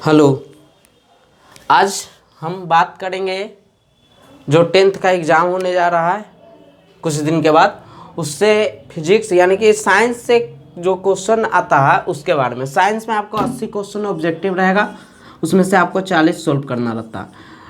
Hello. आज हम बात करेंगे जो 10th का एग्ज़ाम होने जा रहा है कुछ दिन के बाद, उससे फिजिक्स यानी कि साइंस से जो क्वेश्चन आता है उसके बारे में। साइंस में आपको 80 क्वेश्चन ऑब्जेक्टिव रहेगा, उसमें से आपको 40 सोल्व करना रहता है।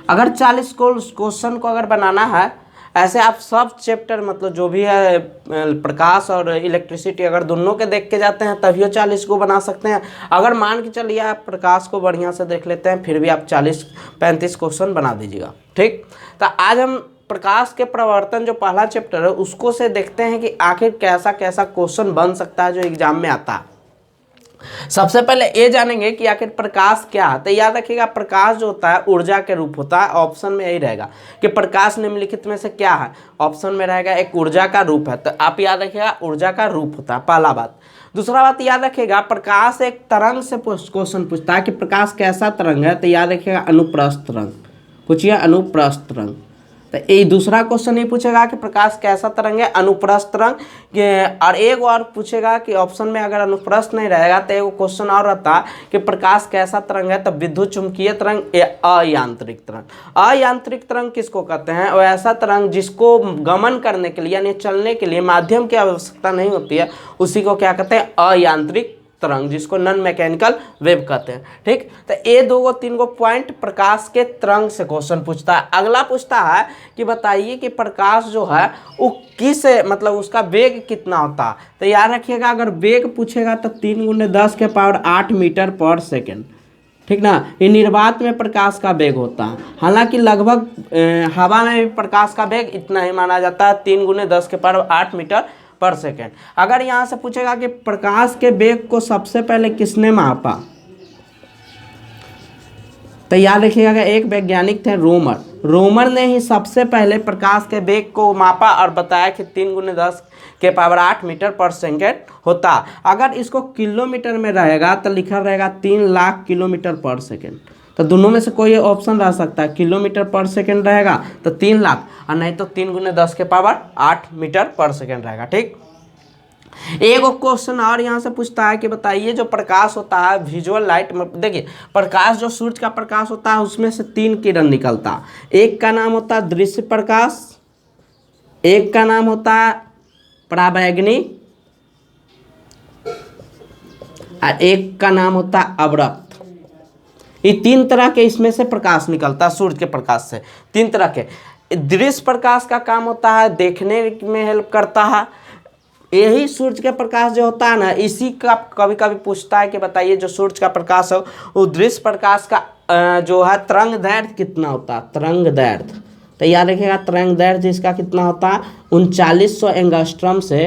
अगर 40 क्वेश्चन को अगर बनाना है, ऐसे आप सब चैप्टर मतलब जो भी है प्रकाश और इलेक्ट्रिसिटी अगर दोनों के देख के जाते हैं तभी 40 को बना सकते हैं। अगर मान के चलिए आप प्रकाश को बढ़िया से देख लेते हैं फिर भी आप 40-35 क्वेश्चन बना दीजिएगा। ठीक, तो आज हम प्रकाश के प्रवर्तन जो पहला चैप्टर है उसको से देखते हैं कि आखिर कैसा कैसा क्वेश्चन बन सकता है जो एग्जाम में आता है। सबसे पहले ये जानेंगे कि आखिर प्रकाश क्या है। तो याद रखिएगा, प्रकाश जो होता है ऊर्जा के रूप होता है। ऑप्शन में यही रहेगा कि प्रकाश निम्नलिखित में से क्या है। ऑप्शन में रहेगा एक ऊर्जा का रूप है, तो आप याद रखिएगा ऊर्जा का रूप होता है, पहला बात। दूसरा बात याद रखिएगा, प्रकाश एक तरंग से क्वेश्चन पूछता है कि प्रकाश कैसा तरंग है, तो याद रखिएगा अनुप्रस्थ तरंग। पूछिए अनुप्रस्थ तरंग। तो ये दूसरा क्वेश्चन ये पूछेगा कि प्रकाश कैसा तरंग है, अनुप्रस्थ तरंग। और एक और पूछेगा कि ऑप्शन में अगर अनुप्रस्थ नहीं रहेगा तो एक क्वेश्चन और रहता कि प्रकाश कैसा तरंग है, तो विद्युत चुंबकीय तरंग या अयांत्रिक तरंग। अयांत्रिक तरंग किसको कहते हैं? वो ऐसा तरंग जिसको गमन करने के लिए यानी चलने के लिए माध्यम की आवश्यकता नहीं होती है, उसी को क्या कहते हैं? अयांत्रिक तरंग, जिसको नॉन मैकेनिकल वेव कहते हैं। ठीक, तो ये दो तीन गो पॉइंट प्रकाश के तरंग से क्वेश्चन पूछता है। अगला पूछता है कि बताइए कि प्रकाश जो है वो किस मतलब उसका वेग कितना होता है। तो याद रखिएगा, अगर वेग पूछेगा तो 3 × 10⁸ मीटर पर सेकेंड। ठीक ना, ये निर्वात में प्रकाश का वेग होता है। हालांकि लगभग हवा में भी प्रकाश का वेग इतना ही माना जाता है, 3 × 10⁸ मीटर पर सेकेंड। अगर यहाँ से पूछेगा कि प्रकाश के वेग को सबसे पहले किसने मापा, तो याद रखिएगा एक वैज्ञानिक थे रोमर। रोमर ने ही सबसे पहले प्रकाश के वेग को मापा और बताया कि 3 × 10⁸ मीटर पर सेकेंड होता। अगर इसको किलोमीटर में रहेगा तो लिखा रहेगा 3 लाख किलोमीटर पर सेकेंड। तो दोनों में से कोई ऑप्शन रह सकता है। किलोमीटर पर सेकेंड रहेगा तो 3 लाख, और नहीं तो 3 × 10⁸ मीटर पर सेकेंड रहेगा। ठीक, एक क्वेश्चन और यहाँ से पूछता है कि बताइए जो प्रकाश होता है विजुअल लाइट में, देखिए प्रकाश जो सूर्य का प्रकाश होता है उसमें से 3 किरण निकलता है। एक का नाम होता है दृश्य प्रकाश, एक का नाम होता है पराबैंगनी, और एक का नाम होता है अवरक्त। ये 3 तरह के इसमें से प्रकाश निकलता है सूर्य के प्रकाश से, 3 तरह के। दृश्य प्रकाश का काम होता है देखने में हेल्प करता है। यही सूर्य का प्रकाश जो होता है ना, इसी का कभी कभी पूछता है कि बताइए जो सूर्य का प्रकाश है वो दृश्य प्रकाश का जो है तरंग दैर्घ्य कितना होता है, तरंग दैर्घ्य। तो याद रखिएगा तरंग दैर्घ्य इसका कितना होता है, 3900 एंगस्ट्रम से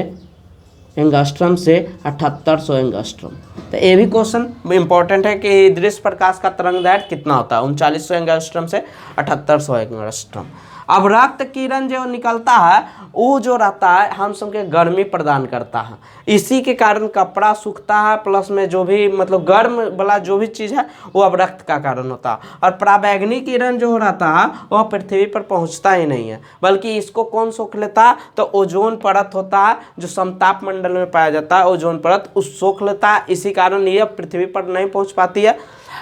7800 एंगस्ट्रम। तो ये भी क्वेश्चन इंपॉर्टेंट है कि दृश्य प्रकाश का तरंग दैर्घ्य कितना होता है, 3900 एंगस्ट्रम से 7800 एंगस्ट्रम। अब रक्त किरण जो निकलता है वो जो रहता है हम सबके गर्मी प्रदान करता है, इसी के कारण कपड़ा सूखता है, प्लस में जो भी मतलब गर्म वाला जो भी चीज़ है वो अब रक्त का कारण होता है। और पराबैंगनी किरण जो रहता है वह पृथ्वी पर पहुंचता ही नहीं है, बल्कि इसको कौन सोख लेता है, तो ओजोन परत होता है जो समताप मंडल में पाया जाता है, ओजोन परत उस सोख लेता है, इसी कारण ये पृथ्वी पर नहीं पहुँच पाती है।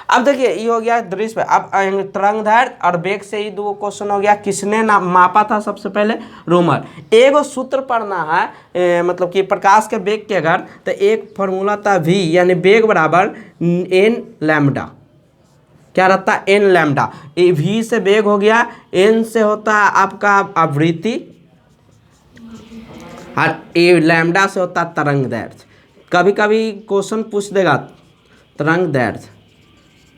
अब देखिए ये हो गया दृश्य पे। अब तरंग दैर्घ्य और वेग से ही 2 क्वेश्चन हो गया। किसने मापा था? सबसे पहले रोमर। एगो सूत्र पढ़ना है मतलब कि प्रकाश के वेग के अगर, तो एक फॉर्मूला था v यानी वेग बराबर n लैम्डा। क्या रहता है? n lambda. v से वेग हो गया, n से होता है आपका आवृत्ति, और ए लैम्डा से होता है तरंग दैर्घ्य। कभी कभी क्वेश्चन पूछ देगा तरंग दैर्घ्य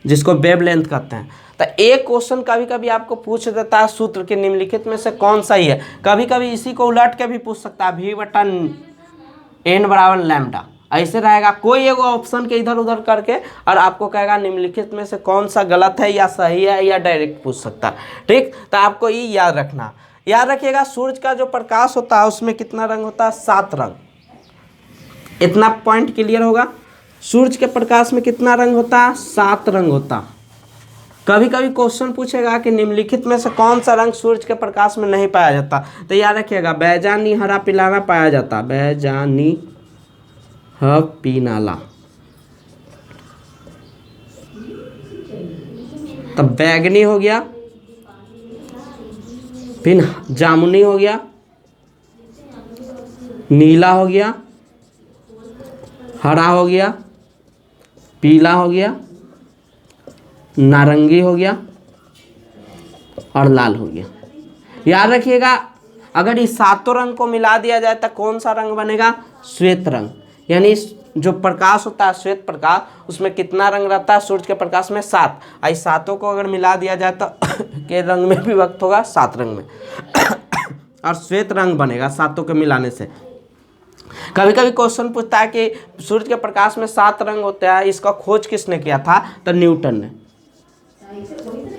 जिसको वेवलेंथ कहते हैं। तो एक क्वेश्चन कभी कभी आपको पूछ देता है सूत्र के निम्नलिखित में से कौन सही है। कभी कभी इसी को उलट के भी पूछ सकता है, v/n बराबर लैम्डा। ऐसे रहेगा कोई एक ऑप्शन के इधर उधर करके और आपको कहेगा निम्नलिखित में से कौन सा गलत है या सही है, या डायरेक्ट पूछ सकता है। ठीक, तो आपको ये याद रखना। याद रखिएगा सूर्य का जो प्रकाश होता है उसमें कितना रंग होता है? 7 रंग। इतना पॉइंट क्लियर होगा। सूर्य के प्रकाश में कितना रंग होता है? 7 रंग होता। कभी कभी क्वेश्चन पूछेगा कि निम्नलिखित में से कौन सा रंग सूर्य के प्रकाश में नहीं पाया जाता, तो याद रखिएगा बैजानी हरा पीलाना पाया जाता, बैजानी ह पीनाला। तो बैगनी हो गया, फिर जामुनी हो गया, नीला हो गया, हरा हो गया, पीला हो गया, नारंगी हो गया और लाल हो गया। याद रखिएगा, अगर इस सातों रंग को मिला दिया जाए तो कौन सा रंग बनेगा? श्वेत रंग। यानी जो प्रकाश होता है श्वेत प्रकाश, उसमें कितना रंग रहता है? सूर्य के प्रकाश में 7। इस सातों को अगर मिला दिया जाए तो के रंग में भी वक्त होगा 7 रंग में और श्वेत रंग बनेगा सातों के मिलाने से। कभी कभी क्वेश्चन पूछता है कि सूर्य के प्रकाश में 7 रंग होते हैं, इसका खोज किसने किया था? तो न्यूटन ने।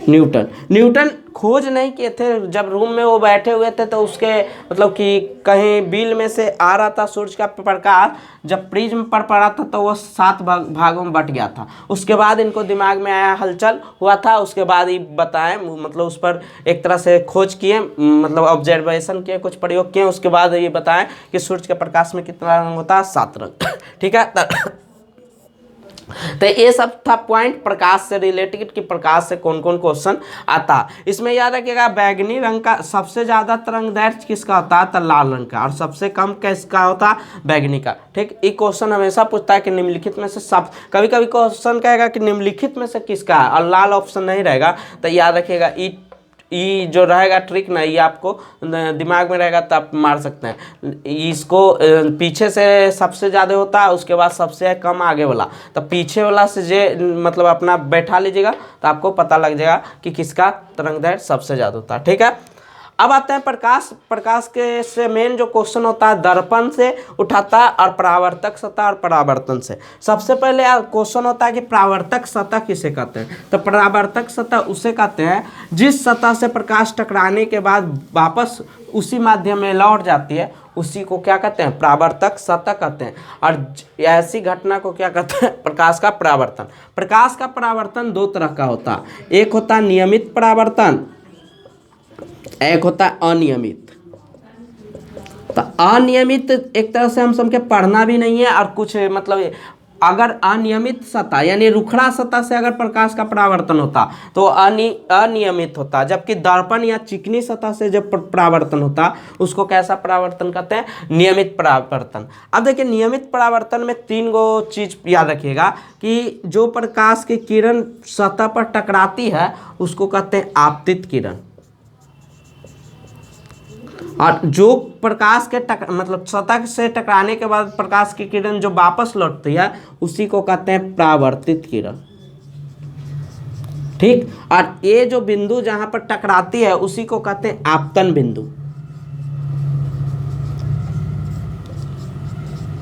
न्यूटन खोज नहीं किए थे, जब रूम में वो बैठे हुए थे तो उसके मतलब कि कहीं बिल में से आ रहा था सूर्य का प्रकाश, जब प्रिज्म पर पड़ा था तो वो 7 भागों में बट गया था। उसके बाद इनको दिमाग में आया, हलचल हुआ था, उसके बाद ही बताएं, मतलब उस पर एक तरह से खोज किए, मतलब ऑब्जर्वेशन किए, कुछ प्रयोग किए, उसके बाद ये बताएं कि सूर्य के प्रकाश में कितना रंग होता है? 7 रंग। ठीक है, तो ये सब था पॉइंट प्रकाश से रिलेटेड कि प्रकाश से कौन कौन क्वेश्चन आता। इसमें याद रखिएगा, बैगनी रंग का सबसे ज्यादा तरंगदैर्घ्य किसका होता है? तो लाल रंग का। और सबसे कम किसका होता है? बैगनी का। ठीक, ये क्वेश्चन हमेशा पूछता है कि निम्नलिखित में से सब, कभी कभी क्वेश्चन कहेगा कि निम्नलिखित में से किसका है और लाल ऑप्शन नहीं रहेगा, तो याद रखिएगा ई जो रहेगा ट्रिक ना, ये आपको दिमाग में रहेगा तो आप मार सकते हैं। इसको पीछे से सबसे ज़्यादा होता है, उसके बाद सबसे कम आगे वाला, तो पीछे वाला से जे मतलब अपना बैठा लीजिएगा तो आपको पता लग जाएगा कि किसका तरंगदैर्घ्य सबसे ज़्यादा होता है। ठीक है, अब आते हैं प्रकाश के से मेन जो क्वेश्चन होता है दर्पण से उठाता है और परावर्तक सतह और परावर्तन से। सबसे पहले क्वेश्चन होता है कि परावर्तक सतह किसे कहते हैं? तो परावर्तक सतह उसे कहते हैं जिस सतह से प्रकाश टकराने के बाद वापस उसी माध्यम में लौट जाती है, उसी को क्या कहते हैं? परावर्तक सतह कहते हैं। और ऐसी घटना को क्या कहते हैं? प्रकाश का परावर्तन। प्रकाश का परावर्तन 2 तरह का होता है, एक होता है नियमित परावर्तन, एक होता है अनियमित। तो अनियमित एक तरह से हम समझ के पढ़ना भी नहीं है, और कुछ मतलब अगर अनियमित सतह यानी रुखड़ा सतह से अगर प्रकाश का परावर्तन होता तो अनियमित होता, जबकि दर्पण या चिकनी सतह से जब परावर्तन होता उसको कैसा परावर्तन कहते हैं? नियमित परावर्तन। अब देखिए, नियमित परावर्तन में 3 गो चीज याद रखिएगा कि जो प्रकाश की किरण सतह पर टकराती है उसको कहते हैं आपतित किरण, और जो प्रकाश के मतलब सतह से टकराने के बाद प्रकाश की किरण जो वापस लौटती है उसी को कहते हैं परावर्तित किरण। ठीक, और ये जो बिंदु जहां पर टकराती है उसी को कहते हैं आपतन बिंदु।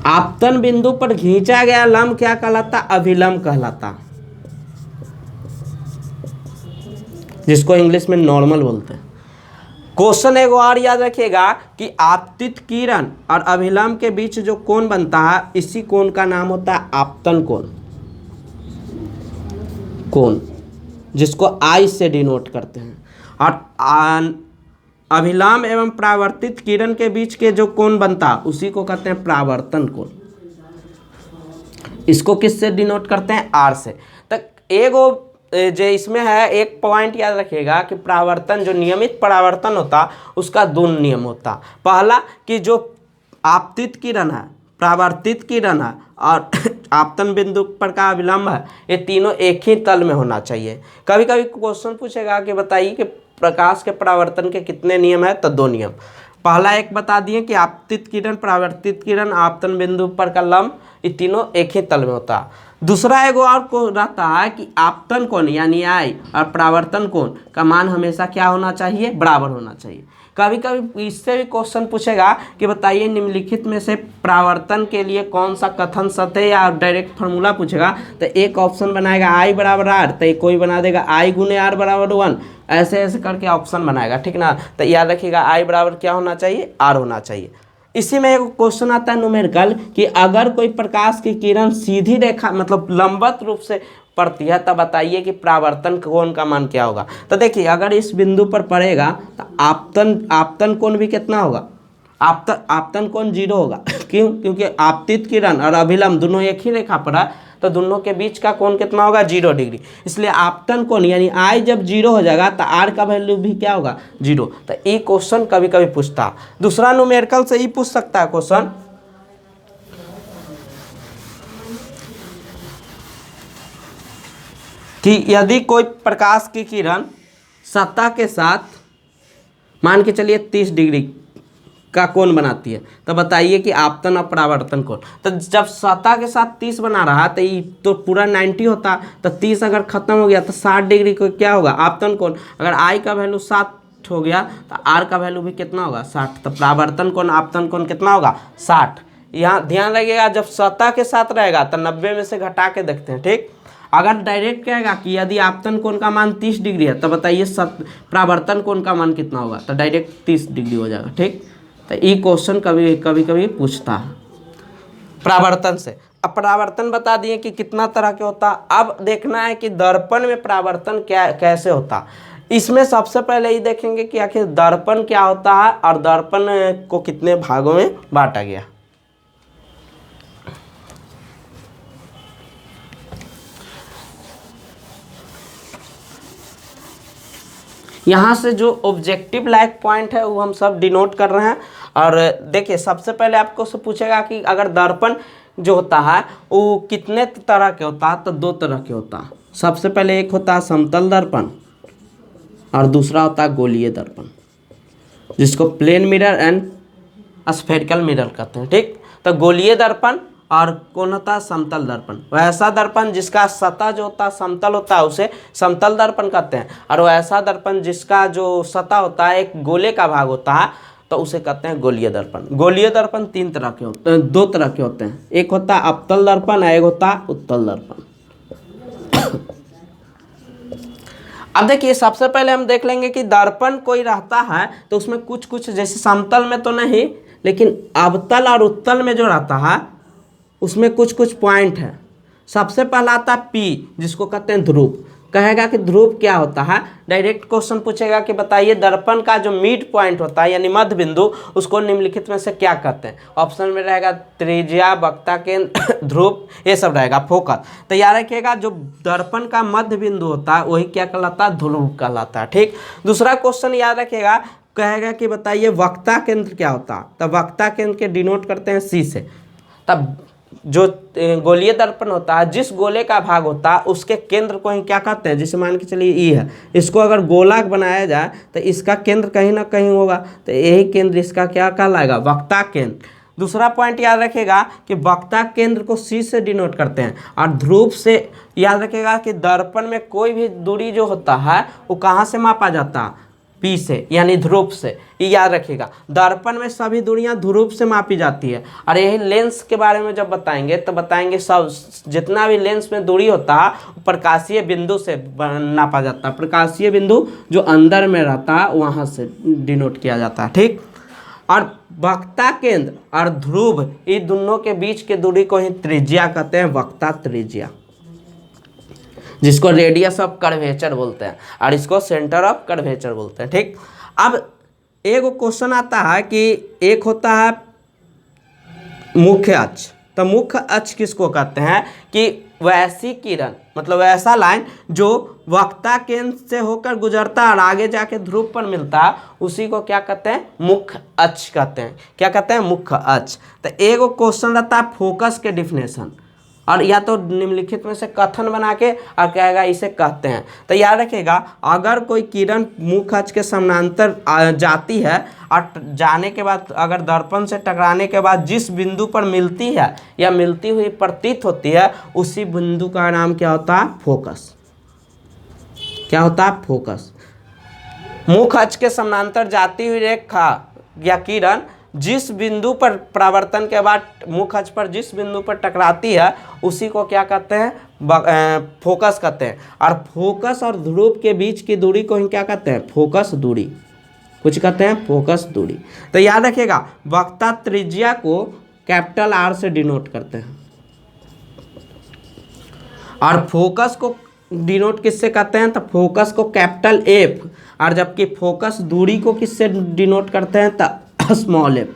आपतन बिंदु पर खींचा गया लंब क्या कहलाता? अभिलंब कहलाता, जिसको इंग्लिश में नॉर्मल बोलते हैं। क्वेश्चन एक और याद रखिएगा कि आपतित किरण और अभिलंब के बीच जो कोण बनता है, इसी कोण का नाम होता है आपतन कोण, जिसको आई से डिनोट करते हैं। और अभिलंब एवं परावर्तित किरण के बीच के जो कोण बनता है उसी को कहते हैं परावर्तन कोण। इसको किससे डिनोट करते हैं? आर से। तक एगो जो इसमें है एक पॉइंट याद रखिएगा कि परावर्तन, जो नियमित परावर्तन होता उसका 2 नियम होता। पहला कि जो आपतित किरण है, परावर्तित किरण है और आपतन बिंदु पर का अभिलंब है, ये तीनों एक ही तल में होना चाहिए। कभी कभी क्वेश्चन पूछेगा कि बताइए कि प्रकाश के परावर्तन के कितने नियम है? तो 2 नियम। पहला एक बता दिए कि आपतित किरण, परावर्तित किरण, आपतन बिंदु पर का लंब, ये तीनों एक ही तल में होता है। दूसरा एगो और को रहता है कि आपतन कोण यानी आई और परावर्तन कोण का मान हमेशा क्या होना चाहिए? बराबर होना चाहिए। कभी कभी इससे भी क्वेश्चन पूछेगा कि बताइए निम्नलिखित में से परावर्तन के लिए कौन सा कथन सत्य है, या डायरेक्ट फार्मूला पूछेगा तो एक ऑप्शन बनाएगा आई बराबर आर, तो कोई बना देगा आई गुने आर बराबर 1, ऐसे ऐसे करके ऑप्शन बनाएगा। ठीक ना, तो याद रखिएगा आई बराबर क्या होना चाहिए? आर होना चाहिए। इसी में एक क्वेश्चन आता है न्यूमेरिकल कि अगर कोई प्रकाश की किरण सीधी रेखा मतलब लंबवत रूप से पड़ती है तब बताइए कि परावर्तन कोण का मान क्या होगा। तो देखिए, अगर इस बिंदु पर पड़ेगा तो आपतन कोण भी कितना होगा? आपतन कोण 0 होगा क्यों? क्योंकि आपतित किरण और अभिलंब दोनों एक ही रेखा पर है, तो दोनों के बीच का कोण कितना होगा? 0 डिग्री। इसलिए आपतन कोण यानी आई जब 0 हो जाएगा तो आर का वैल्यू भी क्या होगा? 0। तो ये क्वेश्चन कभी कभी पूछता है। दूसरा न्यूमेरिकल से ही पूछ सकता है क्वेश्चन कि यदि कोई प्रकाश की किरण सतह के साथ मान के चलिए 30 डिग्री का कोण बनाती है, तो बताइए कि आपतन और परावर्तन कोण। तो जब सतह के साथ 30 बना रहा तो ये तो पूरा 90 होता, तो 30 अगर खत्म हो गया तो 60 डिग्री को क्या होगा? आपतन कोण। अगर आई का वैल्यू 7 हो गया तो आर का वैल्यू भी कितना होगा? 60। तो परावर्तन कोण आपतन कोण कितना होगा? 60। यहाँ ध्यान रखिएगा, जब सतह के साथ रहेगा तो 90 में से घटा के देखते हैं, ठीक। अगर डायरेक्ट कहेगा कि यदि आपतन कोण का मान 30 डिग्री है, तो बताइए परावर्तन कोण का मान कितना होगा? तो डायरेक्ट 30 डिग्री हो जाएगा, ठीक। तो ये क्वेश्चन कभी कभी पूछता है परावर्तन से। अब परावर्तन बता दिए कि कितना तरह के होता। अब देखना है कि दर्पण में परावर्तन क्या कैसे होता। इसमें सबसे पहले ये देखेंगे कि आखिर दर्पण क्या होता है और दर्पण को कितने भागों में बांटा गया। यहाँ से जो ऑब्जेक्टिव लाइक पॉइंट है वो हम सब डिनोट कर रहे हैं। और देखिए सबसे पहले आपको से पूछेगा कि अगर दर्पण जो होता है वो कितने तरह के होता है, तो 2 तरह के होता है। सबसे पहले एक होता है समतल दर्पण और दूसरा होता है गोलीय दर्पण, जिसको plane mirror and spherical mirror कहते हैं, ठीक। तो गोलीय दर्पण और कौन होता है? समतल दर्पण। वैसा दर्पण जिसका सतह जो होता है समतल होता है उसे समतल दर्पण कहते हैं, और वैसा दर्पण जिसका जो सतह होता है एक गोले का भाग होता है तो उसे कहते हैं गोलीय दर्पण। गोलीय दर्पण 2 तरह के होते हैं। एक होता है अवतल दर्पण और एक होता है उत्तल दर्पण। अब देखिए सबसे पहले हम देख लेंगे कि दर्पण कोई रहता है तो उसमें कुछ जैसे समतल में तो नहीं, लेकिन अवतल और उत्तल में जो रहता है उसमें कुछ पॉइंट है। सबसे पहला आता है पी, जिसको कहते हैं ध्रुव। कहेगा कि ध्रुव क्या होता है, डायरेक्ट क्वेश्चन पूछेगा कि बताइए दर्पण का जो मिड पॉइंट होता है यानी मध्य बिंदु, उसको निम्नलिखित में से क्या कहते हैं। ऑप्शन में रहेगा त्रिज्या, वक्ता केंद्र, ध्रुव, ये सब रहेगा। फोकस। तो याद रखिएगा जो दर्पण का मध्य बिंदु होता है वही क्या कहलाता है? ध्रुव कहलाता है, ठीक। दूसरा क्वेश्चन याद रखिएगा, कहेगा कि बताइए वक्ता केंद्र क्या होता है। तो वक्ता केंद्र के डिनोट करते हैं सी से। तब जो गोलीय दर्पण होता है जिस गोले का भाग होता है उसके केंद्र को ही क्या कहते हैं? जैसे मान के चलिए ई है, इसको अगर गोला बनाया जाए तो इसका केंद्र कहीं ना कहीं होगा, तो यही केंद्र इसका क्या कहलाएगा? वक्ता केंद्र। दूसरा पॉइंट याद रखिएगा कि वक्ता केंद्र को सी से डिनोट करते हैं, और ध्रुव से याद रखिएगा कि दर्पण में कोई भी दूरी जो होता है वो कहाँ से मापा जाता है? पी से, यानी ध्रुव से। ये याद रखिएगा, दर्पण में सभी दूरियां ध्रुव से मापी जाती है। और यही लेंस के बारे में जब बताएंगे तो बताएंगे सब जितना भी लेंस में दूरी होता है प्रकाशीय बिंदु से नापा जाता है। प्रकाशीय बिंदु जो अंदर में रहता है वहाँ से डिनोट किया जाता है, ठीक। और वक्ता केंद्र और ध्रुव ये दोनों के बीच के दूरी को ही त्रिज्या कहते हैं, वक्ता त्रिज्या, जिसको रेडियस ऑफ कर्वेचर बोलते हैं और इसको सेंटर ऑफ कर्वेचर बोलते हैं, ठीक। अब एक क्वेश्चन आता है कि एक होता है मुख्य अक्ष। तो मुख्य अक्ष किसको कहते हैं? कि वैसी किरण मतलब ऐसा लाइन जो वक्ता केंद्र से होकर गुजरता है और आगे जाके ध्रुव पर मिलता है उसी को क्या कहते हैं? मुख्य अक्ष कहते हैं। क्या कहते हैं? मुख्य अक्ष। तो एक क्वेश्चन रहता है फोकस के डिफिनेशन, और या तो निम्नलिखित में से कथन बना के और कहेगा इसे कहते हैं। तो याद रखिएगा, अगर कोई किरण मुख्य अक्ष के समानांतर जाती है और जाने के बाद अगर दर्पण से टकराने के बाद जिस बिंदु पर मिलती है या मिलती हुई प्रतीत होती है उसी बिंदु का नाम क्या होता है? फोकस। क्या होता है? फोकस। मुख्य अक्ष के समानांतर जाती हुई रेखा या किरण जिस बिंदु पर परावर्तन के बाद मुख्य अक्ष पर जिस बिंदु पर टकराती है उसी को क्या कहते हैं? फोकस कहते हैं। और फोकस और ध्रुव के बीच की दूरी को ही क्या कहते हैं? फोकस दूरी। कुछ कहते हैं फोकस दूरी। तो याद रखिएगा, वक्ता त्रिज्या को कैपिटल आर से डिनोट करते हैं और फोकस को डिनोट किससे कहते हैं? तो फोकस को कैपिटल एफ, और जबकि फोकस दूरी को किससे डिनोट करते हैं? तो स्मॉल एफ,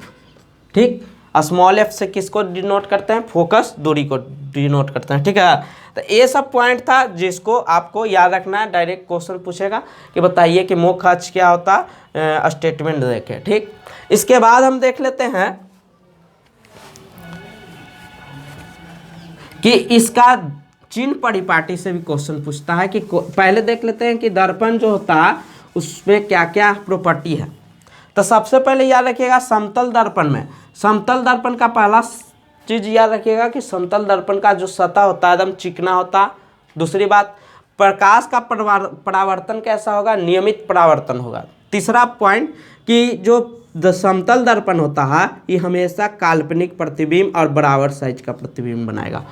ठीक। स्मॉल एफ से किसको डिनोट करते हैं, फोकस दूरी को डिनोट करते हैं, ठीक है। तो ये सब पॉइंट था जिसको आपको याद रखना है, डायरेक्ट क्वेश्चन पूछेगा कि बताइए कि मुख्य अक्ष क्या होता है, स्टेटमेंट देखें, ठीक। इसके बाद हम देख लेते हैं कि इसका चिन्ह परिपाटी से भी क्वेश्चन पूछता है कि पहले देख लेते हैं कि दर्पण जो होता है उसमें क्या क्या प्रॉपर्टी है। तो सबसे पहले याद रखिएगा समतल दर्पण में, समतल दर्पण का पहला चीज याद रखिएगा कि समतल दर्पण का जो सतह होता है एकदम चिकना होता। दूसरी बात, प्रकाश का परावर्तन कैसा होगा, नियमित परावर्तन होगा। तीसरा पॉइंट कि जो समतल दर्पण होता है ये हमेशा काल्पनिक प्रतिबिंब और बराबर साइज का प्रतिबिंब बनाएगा।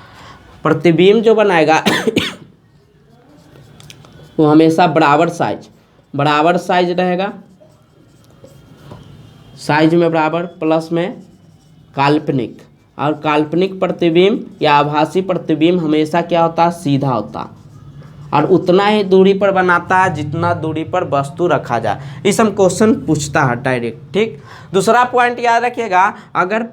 प्रतिबिंब जो बनाएगा वो हमेशा बराबर साइज रहेगा, साइज में बराबर, प्लस में काल्पनिक, और काल्पनिक प्रतिबिंब या आभासी प्रतिबिंब हमेशा क्या होता है, सीधा होता, और उतना ही दूरी पर बनाता है जितना दूरी पर वस्तु रखा जाए। इस हम क्वेश्चन पूछता है डायरेक्ट, ठीक। दूसरा पॉइंट याद रखिएगा, अगर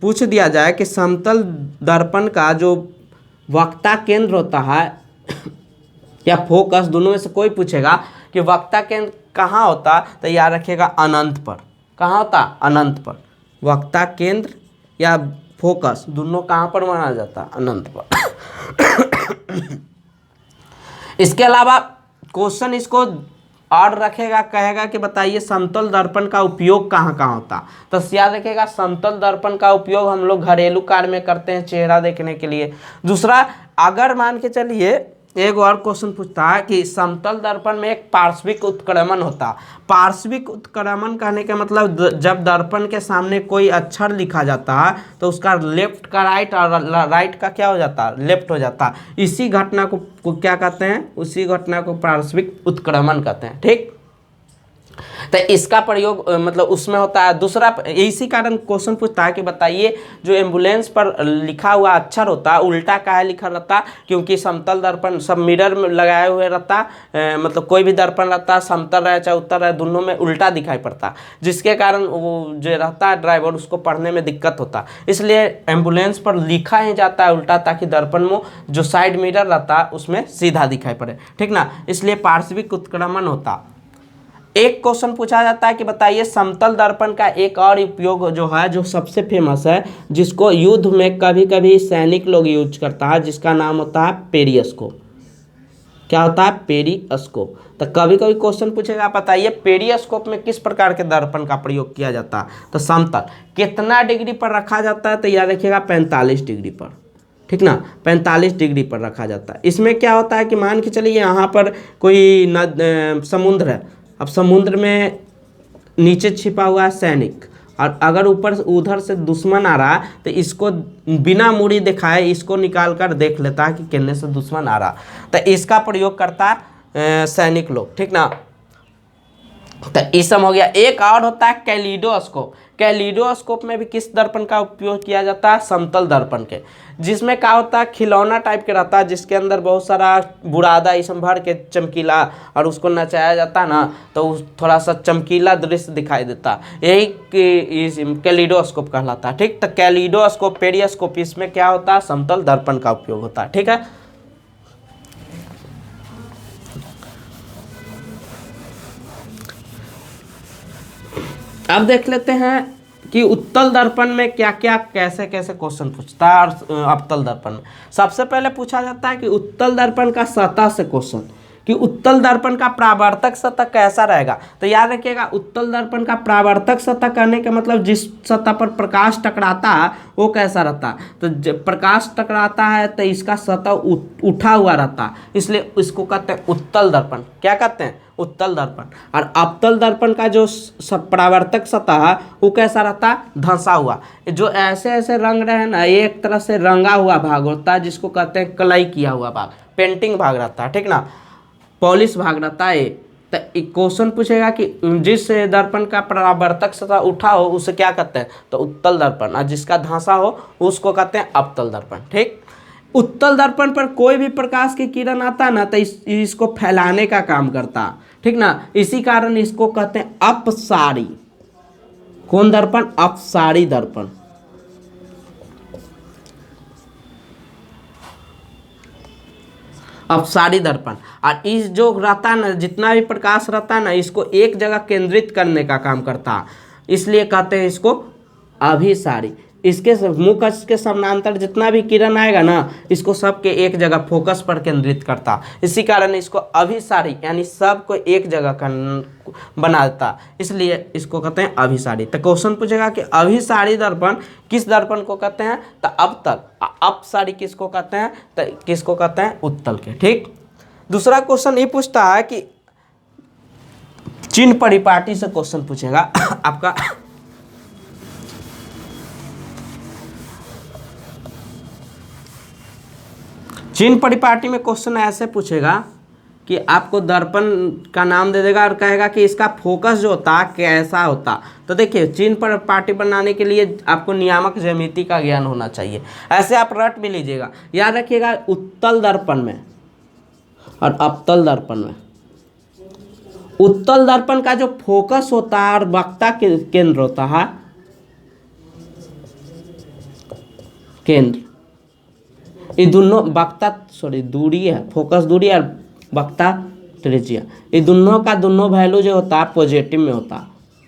पूछ दिया जाए कि समतल दर्पण का जो वक्ता केंद्र होता है या फोकस, दोनों में से कोई पूछेगा कि वक्ता केंद्र कहाँ होता, तो याद रखिएगा अनंत पर। कहाँ होता, अनंत पर। वक्ता केंद्र या फोकस दोनों कहाँ पर माना जाता, अनंत पर। इसके अलावा क्वेश्चन इसको और रखेगा, कहेगा कि बताइए समतल दर्पण का उपयोग कहाँ कहाँ होता। तो याद रखिएगा समतल दर्पण का उपयोग हम लोग घरेलू कार्य में करते हैं, चेहरा देखने के लिए। दूसरा, अगर मान के चलिए एक और क्वेश्चन पूछता है कि समतल दर्पण में एक पार्श्विक उत्क्रमण होता। पार्श्विक उत्क्रमण कहने का मतलब जब दर्पण के सामने कोई अक्षर लिखा जाता है तो उसका लेफ्ट का राइट और राइट का क्या हो जाता है, लेफ्ट हो जाता है। इसी घटना को क्या कहते हैं, उसी घटना को पार्श्विक उत्क्रमण कहते हैं, ठीक। तो इसका प्रयोग मतलब उसमें होता है। दूसरा, इसी कारण क्वेश्चन पूछता है कि बताइए जो एम्बुलेंस पर लिखा हुआ अक्षर होता है उल्टा काहे लिखा रहता, क्योंकि समतल दर्पण सब मिरर में लगाए हुए रहता, मतलब कोई भी दर्पण रहता समतल रहे चाहे उत्तर रहे दोनों में उल्टा दिखाई पड़ता, जिसके कारण वो जो रहता है ड्राइवर उसको पढ़ने में दिक्कत होता। इसलिए एम्बुलेंस पर लिखा ही जाता है उल्टा, ताकि दर्पण में जो साइड मिरर रहता है उसमें सीधा दिखाई पड़े, ठीक ना। इसलिए पार्श्विक उत्क्रमण होता। एक क्वेश्चन पूछा जाता है कि बताइए समतल दर्पण का एक और उपयोग जो है, जो सबसे फेमस है, जिसको युद्ध में कभी कभी सैनिक लोग यूज करता है, जिसका नाम होता है पेरिस्कोप। क्या होता है, पेरिस्कोप। तो कभी कभी क्वेश्चन पूछेगा बताइए पेरिस्कोप में किस प्रकार के दर्पण का प्रयोग किया जाता है। तो समतल कितना डिग्री पर रखा जाता है, तो याद रखिएगा 45 डिग्री पर, ठीक ना, 45 डिग्री पर रखा जाता है। इसमें क्या होता है कि मान के चलिए यहाँ पर कोई समुद्र है, अब समुद्र में नीचे छिपा हुआ है सैनिक, और अगर ऊपर उधर से दुश्मन आ रहा है तो इसको बिना मूड़ी दिखाए इसको निकाल कर देख लेता है कि किन्ने से दुश्मन आ रहा, तो इसका प्रयोग करता है सैनिक लोग, ठीक ना। तो इस सब हो गया। एक और होता है कैलिडोस्कोप। कैलिडोस्कोप में भी किस दर्पण का उपयोग किया जाता है, समतल दर्पण के, जिसमें क्या होता है खिलौना टाइप के रहता है, जिसके अंदर बहुत सारा बुरादा इसमें भर के चमकीला, और उसको नचाया जाता है ना तो थोड़ा सा चमकीला दृश्य दिखाई देता, यही कैलिडोस्कोप कहलाता है, ठीक। तो कैलिडोस्कोप, पेरिस्कोप, इसमें क्या होता है, समतल दर्पण का उपयोग होता है, ठीक है। अब देख लेते हैं कि उत्तल दर्पण में क्या क्या कैसे कैसे क्वेश्चन पूछता है, और अवतल दर्पण में सबसे पहले पूछा जाता है कि उत्तल दर्पण का सतह से क्वेश्चन, कि उत्तल दर्पण का परावर्तक सतह कैसा रहेगा। तो याद रखिएगा उत्तल दर्पण का परावर्तक सतह कहने का मतलब जिस सतह पर प्रकाश टकराता है वो कैसा रहता है। तो जब प्रकाश टकराता है तो इसका सतह उठा हुआ रहता है, इसलिए इसको कहते हैं उत्तल दर्पण। क्या कहते हैं, उत्तल दर्पण। और अवतल दर्पण का जो परावर्तक सतह है वो कैसा रहता है, धंसा हुआ। जो ऐसे ऐसे रंग रहे हैं ना, ये एक तरह से रंगा हुआ भाग होता है, जिसको कहते हैं कलई किया हुआ भाग, पेंटिंग भाग रहता है, ठीक ना, पॉलिश भाग रहता है। तो क्वेश्चन पूछेगा कि जिस दर्पण का परावर्तक सतह उठा हो उसे क्या कहते हैं, तो उत्तल दर्पण, और जिसका धंसा हो उसको कहते हैं अवतल दर्पण, ठीक। उत्तल दर्पण पर कोई भी प्रकाश की किरण आता ना तो इसको फैलाने का काम करता, ठीक ना, इसी कारण इसको कहते हैं अपसारी। कौन दर्पण, अपसारी दर्पण, अपसारी दर्पण। और इस जो रहता है ना, जितना भी प्रकाश रहता है ना, इसको एक जगह केंद्रित करने का काम करता है, इसलिए कहते हैं इसको अभिसारी। इसके मुख के समानांतर जितना भी किरण आएगा ना, इसको सबके एक जगह फोकस पर केंद्रित करता, इसी कारण इसको अभिसारी यानी सबको एक जगह बना देता, इसलिए इसको कहते हैं अभिसारी। तो क्वेश्चन पूछेगा कि अभिसारी दर्पण किस दर्पण को कहते हैं, तो अवतल। अपसारी किसको कहते हैं, तो किसको कहते हैं, उत्तल के। ठीक। दूसरा क्वेश्चन ये पूछता है कि चिन्ह परिपाटी से क्वेश्चन पूछेगा आपका। चिन्ह परिपाटी में क्वेश्चन ऐसे पूछेगा कि आपको दर्पण का नाम दे देगा और कहेगा कि इसका फोकस जो होता कैसा होता। तो देखिए, चिन्ह परिपाटी बनाने के लिए आपको नियामक ज्यामिति का ज्ञान होना चाहिए। ऐसे आप रट भी लीजिएगा, याद रखिएगा, उत्तल दर्पण में और अवतल दर्पण में। उत्तल दर्पण का जो फोकस होता है और वक्ता केंद्र होता है, केंद्र, ये दोनों वक्ता दूरी है, फोकस दूरी और वक्ता त्रिज्या, ये दोनों का दोनों वैल्यू जो होता है पॉजिटिव में होता है।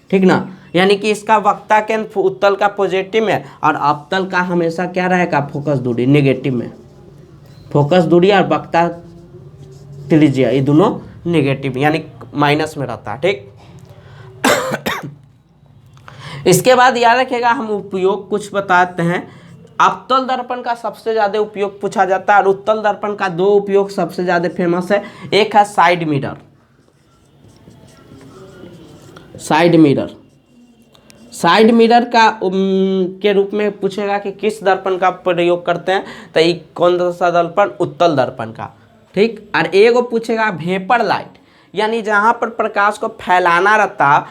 ठीक ना, यानी कि इसका वक्ता केंद्र उत्तल का पॉजिटिव में और अवतल का हमेशा क्या रहेगा, फोकस दूरी नेगेटिव में। फोकस दूरी और वक्ता त्रिज्या ये दोनों नेगेटिव यानी माइनस में रहता है। ठीक। इसके बाद याद रखिएगा, हम उपयोग कुछ बताते हैं। अवतल दर्पण का सबसे ज़्यादा उपयोग पूछा जाता है और उत्तल दर्पण का दो उपयोग सबसे ज़्यादा फेमस है। एक है side mirror, side mirror. Side mirror का के रूप में पूछेगा कि किस दर्पण का प्रयोग करते हैं, तो ये कौन सा दर्पण, उत्तल दर्पण का। ठीक। और एगो पूछेगा वेपर लाइट, यानी जहाँ पर प्रकाश को फैलाना रहता है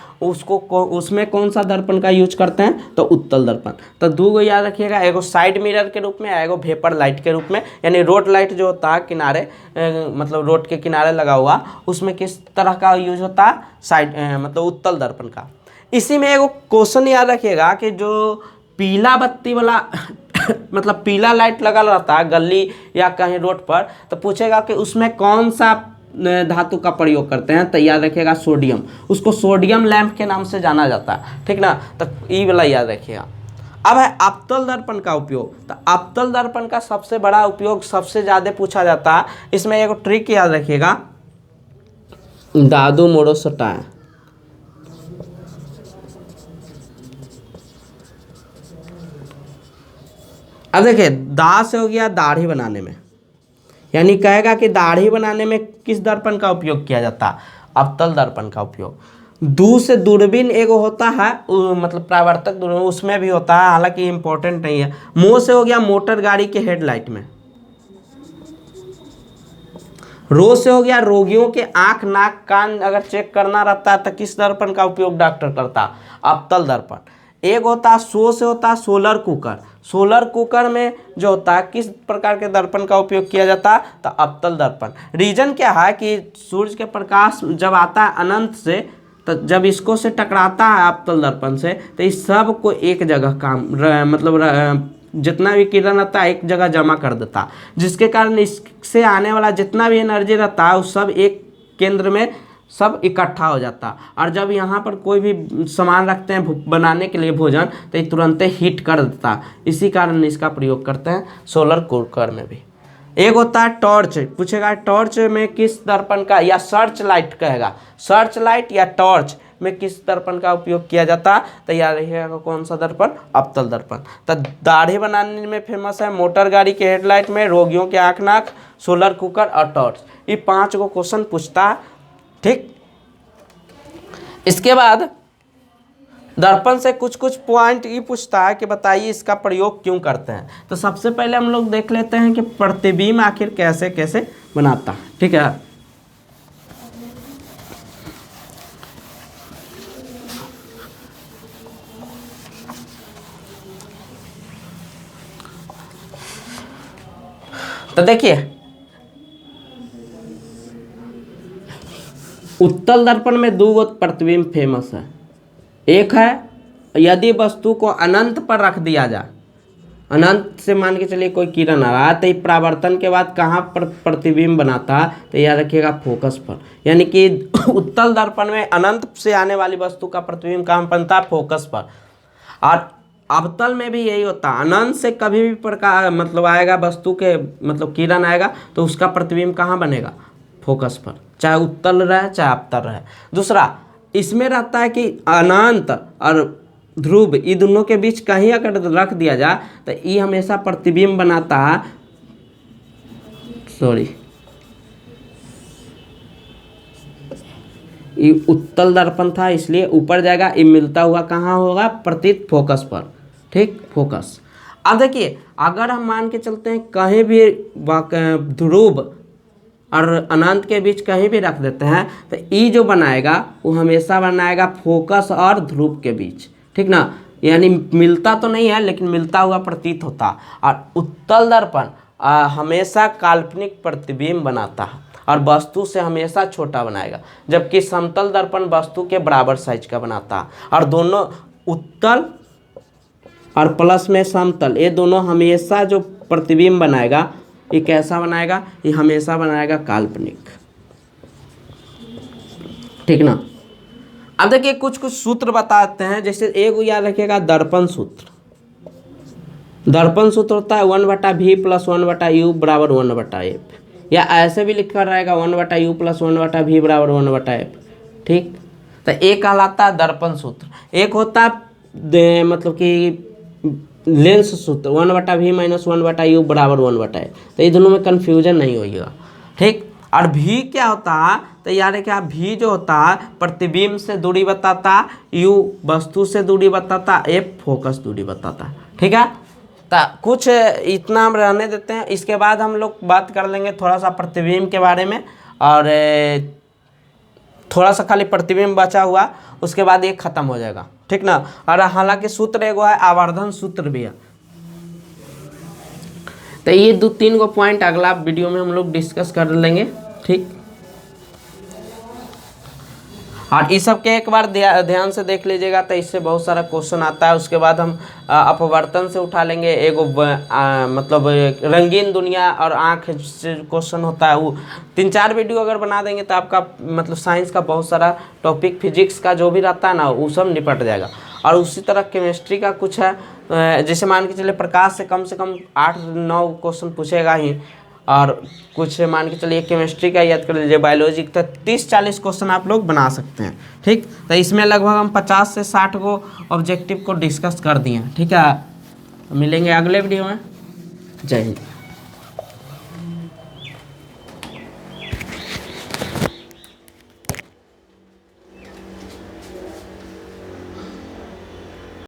उसमें कौन सा दर्पण का यूज करते हैं, तो उत्तल दर्पण। तो दो गो याद रखिएगा, एगो साइड मिरर के रूप में, एगो वेपर लाइट के रूप में। यानी रोड लाइट जो होता है किनारे, मतलब रोड के किनारे लगा हुआ, उसमें किस तरह का यूज होता है, साइड मतलब उत्तल दर्पण का। इसी में एगो क्वेश्चन याद रखिएगा कि जो पीला बत्ती वाला मतलब पीला लाइट लगा रहता है गली या कहीं रोड पर, तो पूछेगा कि उसमें कौन सा धातु का प्रयोग करते हैं, तो याद रखिएगा सोडियम। उसको सोडियम लैंप के नाम से जाना जाता है। ठीक ना, तो ये वाला याद रखिएगा। अब है अवतल दर्पण का उपयोग। तो अवतल दर्पण का सबसे बड़ा उपयोग सबसे ज़्यादा पूछा जाता है। इसमें एक ट्रिक याद रखिएगा, दादू मोड़ो सटाए। अब देखिए, दा से हो गया दाढ़ी बनाने में, यानी कहेगा कि दाढ़ी बनाने में किस दर्पण का उपयोग किया जाता है, अवतल दर्पण का उपयोग। दूर से दूरबीन एगो होता है, मतलब परावर्तक दूरबीन, उसमें भी होता है, हालांकि इंपॉर्टेंट नहीं है। मुंह से हो गया मोटर गाड़ी के हेडलाइट में। रो से हो गया रोगियों के आंख नाक कान अगर चेक करना रहता है, तो किस दर्पण का उपयोग डॉक्टर करता है, अवतल दर्पण। एक होता है सो से होता है सोलर कुकर। सोलर कुकर में जो होता है किस प्रकार के दर्पण का उपयोग किया जाता है, तो अवतल दर्पण। रीजन क्या है कि सूर्य के प्रकाश जब आता है अनंत से, तो जब इसको से टकराता है अवतल दर्पण से, तो इस सब को एक जगह मतलब जितना भी किरण रहता है एक जगह जमा कर देता है, जिसके कारण इससे आने वाला जितना भी एनर्जी रहता है वो सब एक केंद्र में सब इकट्ठा हो जाता है। और जब यहाँ पर कोई भी सामान रखते हैं बनाने के लिए भोजन, तो ये तुरंत हीट कर देता है, इसी कारण इसका प्रयोग करते हैं सोलर कुकर में भी। एक होता है टॉर्च, पूछेगा टॉर्च में किस दर्पण का, या सर्च लाइट कहेगा, सर्च लाइट या टॉर्च में किस दर्पण का उपयोग किया जाता है, तो याद रखिएगा कौन सा दर्पण, अवतल दर्पण। तो दाढ़ी बनाने में फेमस है, मोटर गाड़ी के हेडलाइट में, रोगियों के आँख नाक, सोलर कुकर और टॉर्च। ये 5 गो क्वेश्चन पूछता है। ठीक। इसके बाद दर्पण से कुछ कुछ पॉइंट ये पूछता है कि बताइए इसका प्रयोग क्यों करते हैं। तो सबसे पहले हम लोग देख लेते हैं कि प्रतिबिंब आखिर कैसे कैसे बनाता है। ठीक है, तो देखिए उत्तल दर्पण में 2 गो प्रतिबिंब फेमस है। एक है यदि वस्तु को अनंत पर रख दिया जाए, अनंत से मान के चलिए कोई किरण आ रहा है, तो ये परावर्तन के बाद कहाँ पर प्रतिबिंब बनाता है, तो याद रखिएगा फोकस पर। यानी कि उत्तल दर्पण में अनंत से आने वाली वस्तु का प्रतिबिंब कहाँ बनता है, फोकस पर। और अवतल में भी यही होता है, अनंत से कभी भी प्रकार मतलब आएगा वस्तु के मतलब किरण आएगा तो उसका प्रतिबिंब कहाँ बनेगा, फोकस पर, चाहे उत्तल रहे चाहे अवतल रहे। दूसरा इसमें रहता है कि अनंत और ध्रुव ये दोनों के बीच कहीं अगर रख दिया जाए तो ये हमेशा प्रतिबिंब बनाता है, ये उत्तल दर्पण था इसलिए ऊपर जाएगा, ये मिलता हुआ कहाँ होगा, प्रतीत फोकस पर, ठीक, फोकस। अब देखिए अगर हम मान के चलते हैं कहीं भी ध्रुव और अनंत के बीच कहीं भी रख देते हैं तो ये जो बनाएगा वो हमेशा बनाएगा फोकस और ध्रुव के बीच, ठीक ना। यानी मिलता तो नहीं है लेकिन मिलता हुआ प्रतीत होता। और उत्तल दर्पण हमेशा काल्पनिक प्रतिबिंब बनाता है और वस्तु से हमेशा छोटा बनाएगा, जबकि समतल दर्पण वस्तु के बराबर साइज का बनाता है। और दोनों उत्तल और प्लस में समतल ये दोनों हमेशा जो प्रतिबिंब बनाएगा ये कैसा बनाएगा, ये हमेशा बनाएगा काल्पनिक, ठीक ना। अब देखिए कुछ कुछ सूत्र बताते हैं, जैसे एक याद रखिएगा दर्पण सूत्र। दर्पण सूत्र होता है 1/v + 1/u बराबर 1/f, या ऐसे भी लिखा रहेगा 1/u + 1/v बराबर 1/f, ठीक। तो एक कहलाता है दर्पण सूत्र। एक होता है मतलब कि लेंस सूत्र 1/v - 1/u बराबर 1/f। तो ये दोनों में कन्फ्यूजन नहीं होइएगा, ठीक। और v क्या होता है, तो याद है क्या, v जो होता है प्रतिबिंब से दूरी बताता, u वस्तु से दूरी बताता, f फोकस दूरी बताता, ठीक है। तो कुछ इतना हम रहने देते हैं, इसके बाद हम लोग बात कर लेंगे थोड़ा सा प्रतिबिंब के बारे में, और थोड़ा सा खाली प्रतिबिंब बचा हुआ, उसके बाद ये खत्म हो जाएगा, ठीक ना। और हालांकि सूत्र एगो है, आवर्धन सूत्र भी है। तो ये 2-3 गो पॉइंट अगला वीडियो में हम लोग डिस्कस कर लेंगे, ठीक। और इस सब के एक बार ध्यान से देख लीजिएगा, तो इससे बहुत सारा क्वेश्चन आता है। उसके बाद हम अपवर्तन से उठा लेंगे, एगो मतलब रंगीन दुनिया और आँख से क्वेश्चन होता है, वो 3-4 वीडियो अगर बना देंगे तो आपका मतलब साइंस का बहुत सारा टॉपिक, फिजिक्स का जो भी रहता है ना वो सब निपट जाएगा। और उसी तरह केमिस्ट्री का कुछ है, जैसे मान के चलिए प्रकाश से कम 8-9 क्वेश्चन पूछेगा ही, और कुछ मान के चलिए केमिस्ट्री का याद कर लीजिए, बायोलॉजी का 30-40 क्वेश्चन आप लोग बना सकते हैं, ठीक। तो इसमें लगभग हम 50 से 60 को ऑब्जेक्टिव को डिस्कस कर दिए हैं, ठीक है। मिलेंगे अगले वीडियो में। जय हिंद।